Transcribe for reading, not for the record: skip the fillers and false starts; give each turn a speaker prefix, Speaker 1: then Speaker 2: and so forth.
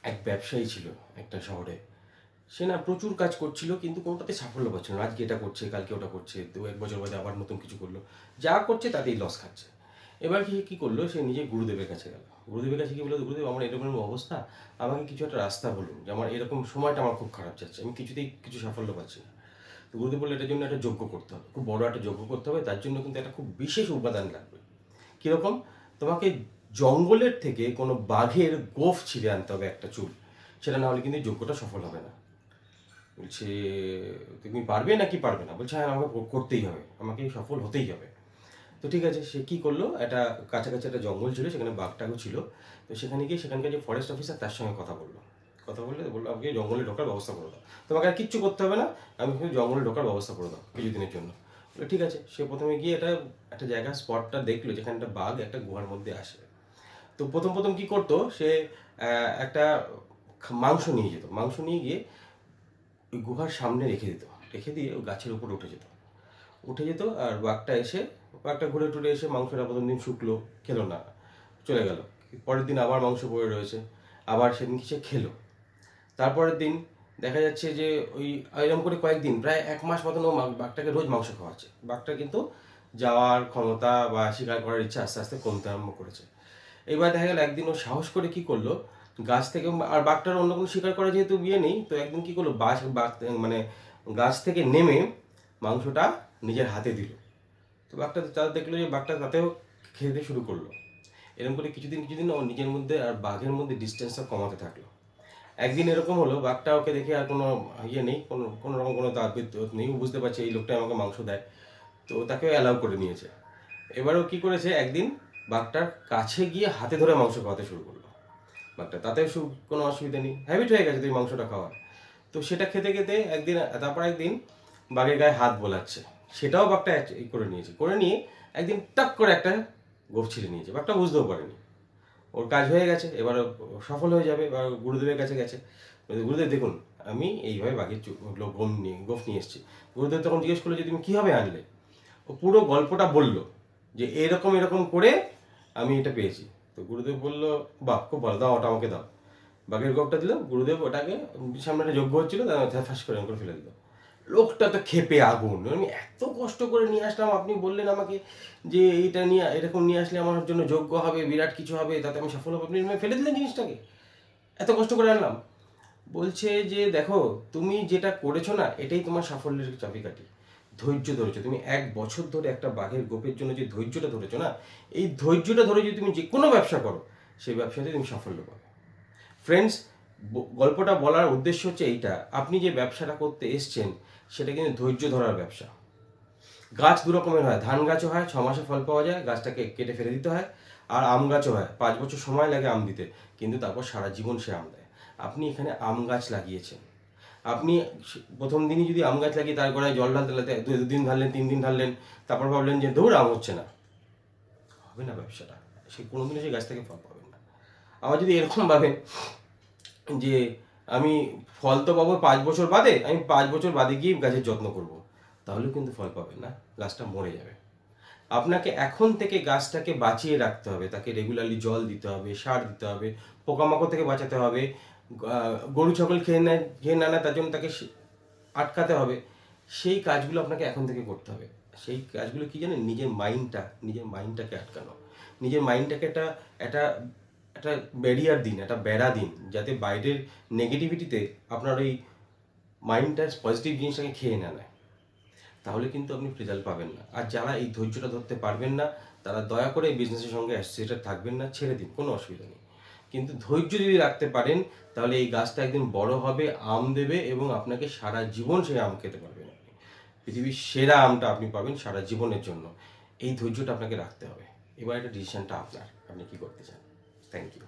Speaker 1: এক ব্যবসায়ী ছিল একটা শহরে। সে না প্রচুর কাজ করছিল, কিন্তু কোনোটাতে সাফল্য পাচ্ছিল না। আজকে এটা করছে, কালকে ওটা করছে, তো এক বছর বাদে আবার নতুন কিছু করলো। যা করছে তাতেই লস খাচ্ছে। এবার কি কী করলো, সে নিজে গুরুদেবের কাছে গেল। গুরুদেবের কাছে কি বললো, গুরুদেব আমার এরকম এরকম অবস্থা, আমাকে কিছু একটা রাস্তা বলুন, যে আমার এরকম সময়টা আমার খুব খারাপ যাচ্ছে, আমি কিছুতেই কিছু সাফল্য পাচ্ছি না। তো গুরুদেব বললো এটার জন্য একটা যজ্ঞ করতে হবে, খুব বড় একটা যজ্ঞ করতে হবে, তার জন্য কিন্তু একটা খুব বিশেষ উপাদান লাগবে। কীরকম? তোমাকে জঙ্গলের থেকে কোনো বাঘের গোঁফ ছিঁড়ে আনতে হবে একটা চুল, সেটা না হলে কিন্তু এই যজ্ঞটা সফল হবে না। বলছে তুমি পারবে নাকি পারবে না? বলছে হ্যাঁ আমাকে করতেই হবে, আমাকে সফল হতেই হবে। তো ঠিক আছে, সে কী করলো, একটা কাছাকাছি একটা জঙ্গল ছিল, সেখানে বাঘটাও ছিল। তো সেখানে গিয়ে সেখানকার যে ফরেস্ট অফিসার তার সঙ্গে কথা বললো। কথা বললে বললো আমাকে জঙ্গলে ঢোকার ব্যবস্থা করে দাও, তোমাকে আর কিচ্ছু করতে হবে না, আমি শুধু জঙ্গলে ঢোকার ব্যবস্থা করে দাও কিছুদিনের জন্য। বলে ঠিক আছে। সে প্রথমে গিয়ে একটা জায়গা স্পটটা দেখলো যেখানে একটা বাঘ একটা গুহার মধ্যে আসে। তো প্রথম প্রথম কী করতো সে, একটা মাংস নিয়ে যেত, মাংস নিয়ে গিয়ে ওই গুহার সামনে রেখে দিত, রেখে দিয়ে ওই গাছের উপরে উঠে যেত। আর বাঘটা ঘুরে টুরে এসে মাংসটা প্রথম দিন শুকলো, খেলো না, চলে গেল। পরের দিন আবার মাংস পড়ে রয়েছে, আবার সেদিন সে খেলো। তারপরের দিন দেখা যাচ্ছে যে ওই এরকম করে কয়েকদিন, প্রায় 1 মাস মতন ও বাঘটাকে রোজ মাংস খাওয়াচ্ছে। বাঘটা কিন্তু যাওয়ার ক্ষমতা বা শিকার করার ইচ্ছা আস্তে আস্তে কমতে আরম্ভ করেছে। এবার দেখা গেল একদিন ও সাহস করে কি করলো, গাছ থেকে, আর বাঘটার অন্য কোনো শিকার করা যেহেতু বিয়ে নেই, তো একদিন কি করলো, বাঘ মানে গাছ থেকে নেমে মাংসটা নিজের হাতে দিল। তো বাঘটা তারা দেখলো যে বাঘটা তাতেও খেতে শুরু করলো। এরকম করে কিছুদিন ও নিজের মধ্যে আর বাঘের মধ্যে ডিস্টেন্সটা কমাতে থাকলো। একদিন এরকম হলো, বাঘটা ওকে দেখে আর কোনো ইয়ে নেই, কোনো রকম কোনো তারপিত নেই, ও বুঝতে পারছে এই লোকটা আমাকে মাংস দেয়, তো তাকে অ্যালাউ করে নিয়েছে। এবারও কি করেছে, একদিন বাঘটার কাছে গিয়ে হাতে ধরে মাংস খাওয়াতে শুরু করলো বাঘটা, তাতেও কোনো অসুবিধা নেই, হ্যাবিট হয়ে গেছে তুই মাংসটা খাওয়ার। তো সেটা খেতে খেতে একদিন বাঘের গায়ে হাত বোলাচ্ছে, সেটাও বাঘটা করে নিয়ে একদিন টাক করে একটা গোঁফ ছিঁড়ে নিয়েছে। বাঘটা বুঝতেও পারেনি, ওর কাজ হয়ে গেছে, এবার ও সফল হয়ে যাবে। এবার গুরুদেবের কাছে গেছে, গুরুদেব দেখুন আমি এইভাবে বাঘের গোঁফ নিয়ে এসেছি। গুরুদেব তখন জিজ্ঞেস করলো যে তুমি কীভাবে আনলে? ও পুরো গল্পটা বলল যে এরকম এরকম করে আমি এটা পেয়েছি। তো গুরুদেব বললো বাহ খুব ভালো, দাও ওটা আমাকে দাও। বাঘের গোঁফটা দিল, গুরুদেব ওটাকে সামনে একটা যজ্ঞ হচ্ছিল, ফাঁস করে করে ফেলে দিল। লোকটা তো ক্ষেপে আগুন, আমি এত কষ্ট করে নিয়ে আসলাম, আপনি বললেন আমাকে যে এইটা নিয়ে এরকম নিয়ে আসলে আমার জন্য যোগ্য হবে, বিরাট কিছু হবে, তাতে আমি সফল হবো, আপনি ফেলে দিলেন জিনিসটাকে, এত কষ্ট করে আনলাম। বলছে যে দেখো তুমি যেটা করেছো না, এটাই তোমার সাফল্যের চাবিকাঠি। ধৈর্য ধরেছো তুমি, 1 বছর ধরে একটা বাঘের গোপের জন্য যে ধৈর্যটা ধরেছো না, এই ধৈর্যটা ধরে যদি তুমি যে কোনো ব্যবসা করো, সেই ব্যবসাতে তুমি সাফল্য পাবে। ফ্রেন্ডস, গল্পটা বলার উদ্দেশ্য হচ্ছে এইটা, আপনি যে ব্যবসাটা করতে এসছেন সেটা কিন্তু ধৈর্য ধরার ব্যবসা। গাছ দু রকমের হয়, ধান গাছও হয় 6 মাসে ফল পাওয়া যায়, গাছটাকে কেটে ফেলে দিতে হয়। আর আম গাছও হয়, 5 বছর সময় লাগে আম দিতে, কিন্তু তারপর সারা জীবন সে আম দেয়। আপনি এখানে আম গাছ লাগিয়েছেন, আপনি প্রথম দিনই যদি আম গাছ লাগিয়ে তার গোড়ায় জল ঢালতে ঢালতে 2 দিন ঢাললেন, 3 দিন ঢাললেন, তারপর ভাবলেন যে দৌড় আম হচ্ছে না, হবে না ব্যবসাটা, সে কোনোদিনও সেই গাছ থেকে ফল পাবেন না। আবার যদি এরকম ভাবেন যে আমি ফল তো পাবো 5 বছর বাদে, আমি 5 বছর বাদে গিয়ে গাছের যত্ন করব, তাহলেও কিন্তু ফল পাবেন না, গাছটা মরে যাবে। আপনাকে এখন থেকে গাছটাকে বাঁচিয়ে রাখতে হবে, তাকে রেগুলারলি জল দিতে হবে, সার দিতে হবে, পোকামাকড় থেকে বাঁচাতে হবে, গরু ছাগল খেয়ে না নেয় তার জন্য তাকে আটকাতে হবে। সেই কাজগুলো আপনাকে এখন থেকে করতে হবে। সেই কাজগুলো কি জানেন, নিজের মাইন্ডটাকে আটকানো, নিজের মাইন্ডটাকে একটা একটা একটা ব্যারিয়ার দিন, একটা বেড়া দিন, যাতে বাইরের নেগেটিভিটিতে আপনার ওই মাইন্ডটা পজিটিভ জিনিসটাকে খেয়ে না নেয়, তাহলে কিন্তু আপনি রেজাল্ট পাবেন না। আর যারা এই ধৈর্যটা ধরতে পারবেন না, তারা দয়া করে বিজনেসের সঙ্গে অ্যাসোসিয়েটেড থাকবেন না, ছেড়ে দিন, কোনো অসুবিধা নেই। কিন্তু ধৈর্য যদি রাখতে পারেন, তাহলে এই গাছটা একদিন বড় হবে, আম দেবে, এবং আপনাকে সারা জীবন সেই আম খেতে পারবেন। আপনি পৃথিবীর সেরা আমটা আপনি পাবেন সারা জীবনের জন্য। এই ধৈর্যটা আপনাকে রাখতে হবে। এবার এটা ডিসিশনটা আপনার, আপনি কি করতে চান। Thank you.